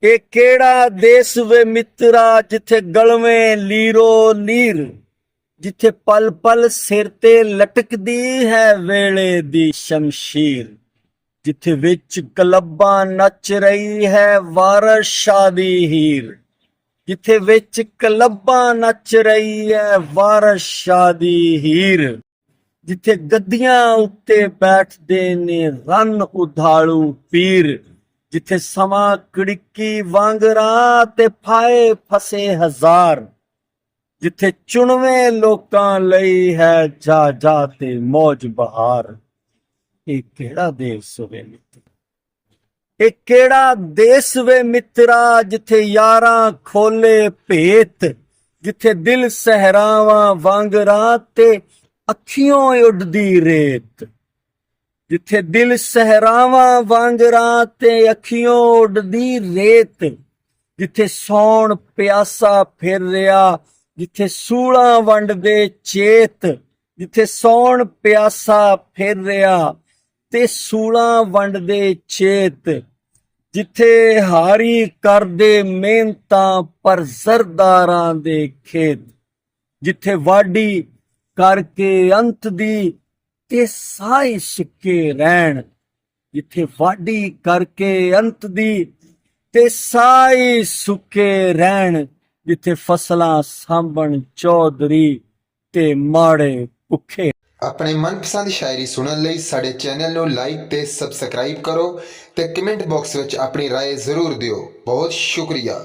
ਇਹ ਕਿਹੜਾ ਦੇਸ ਵੇ ਮਿੱਤਰਾ ਜਿੱਥੇ ਗਲਵੇਂ ਲੀਰੋ ਲੀਰ, ਜਿੱਥੇ ਪਲ ਪਲ ਸਿਰ ਤੇ ਲਟਕਦੀ ਹੈ ਵੇਲੇ ਦੀ ਸ਼ਮਸ਼ੀਰ, ਜਿੱਥੇ ਵਿੱਚ ਕਲੱਬਾਂ ਨੱਚ ਰਹੀ ਹੈ ਵਾਰਸ ਸ਼ਾਹ ਦੀ ਹੀਰ, ਜਿੱਥੇ ਵਿੱਚ ਕਲੱਬਾਂ ਨੱਚ ਰਹੀ ਹੈ ਵਾਰਸ ਸ਼ਾਹ ਦੀ ਹੀਰ, ਜਿੱਥੇ ਗੱਦੀਆਂ ਉੱਤੇ ਬੈਠਦੇ ਨੇ ਰਨ ਉਧਾਲੂ ਪੀਰ, ਜਿੱਥੇ ਸਮਾਂ ਕੜਿੱਕੀ ਵਾਂਗਰਾਂ ਤੇ ਫਾਏ ਫਸੇ ਹਜ਼ਾਰ, ਜਿੱਥੇ ਚੁਣਵੇਂ ਲੋਕਾਂ ਲਈ ਹੈ ਜਾ ਜਾ ਤੇ ਮੌਜ ਬਹਾਰ। ਇਹ ਕਿਹੜਾ ਦੇਸ ਵੇ ਮਿੱਤਰਾ, ਇਹ ਕਿਹੜਾ ਦੇਸ ਵੇ ਮਿੱਤਰਾ ਜਿੱਥੇ ਯਾਰਾਂ ਖੋਲੇ ਭੇਤ, ਜਿੱਥੇ ਦਿਲ ਸਹਿਰਾਵਾਂ ਵਾਂਗਰਾਂ ਤੇ ਅੱਖੀਓਂ ਉੱਡਦੀ ਰੇਤ, ਜਿੱਥੇ ਦਿਲ ਸਹਿਰਾਵਾਂ ਵਾਂਗਰਾਂ ਤੇ ਅੱਖੀਓਂ ਉੱਡਦੀ ਰੇਤ, ਜਿੱਥੇ ਸੌਣ ਪਿਆਸਾ ਫਿਰ ਰਿਹਾ, ਜਿੱਥੇ ਸੂਲਾਂ ਵੰਡਦੇ ਚੇਤ, ਜਿੱਥੇ ਸੌਣ ਪਿਆਸਾ ਫਿਰ ਰਿਹਾ ਤੇ ਸੂਲਾਂ ਵੰਡਦੇ ਚੇਤ, ਜਿੱਥੇ ਹਾਰੀ ਕਰਦੇ ਮਿਹਨਤਾਂ ਪਰ ਜ਼ਰਦਾਰਾਂ ਦੇ ਖੇਤ, ਜਿੱਥੇ ਵਾਢੀ ਕਰਕੇ ਅੰਤ ਦੀ ਤੇ ਸਾਏ ਸੁੱਕੇ ਰਹਿਣ, ਜਿੱਥੇ ਵਾਢੀ ਕਰਕੇ ਅੰਤ ਦੀ ਤੇ ਸਾਏ ਸੁੱਕੇ ਰਹਿਣ, ਜਿੱਥੇ ਫਸਲਾਂ ਸਾਂਭਣ ਚੌਧਰੀ ਤੇ ਮਾੜੇ ਭੁੱਖੇ। ਆਪਣੇ ਮਨਪਸੰਦ ਸ਼ਾਇਰੀ ਸੁਣਨ ਲਈ ਸਾਡੇ ਚੈਨਲ ਨੂੰ ਲਾਈਕ ਤੇ ਸਬਸਕ੍ਰਾਈਬ ਕਰੋ ਤੇ ਕਮੈਂਟ ਬਾਕਸ ਵਿੱਚ ਆਪਣੀ ਰਾਏ ਜ਼ਰੂਰ ਦਿਓ। ਬਹੁਤ ਸ਼ੁਕਰੀਆ।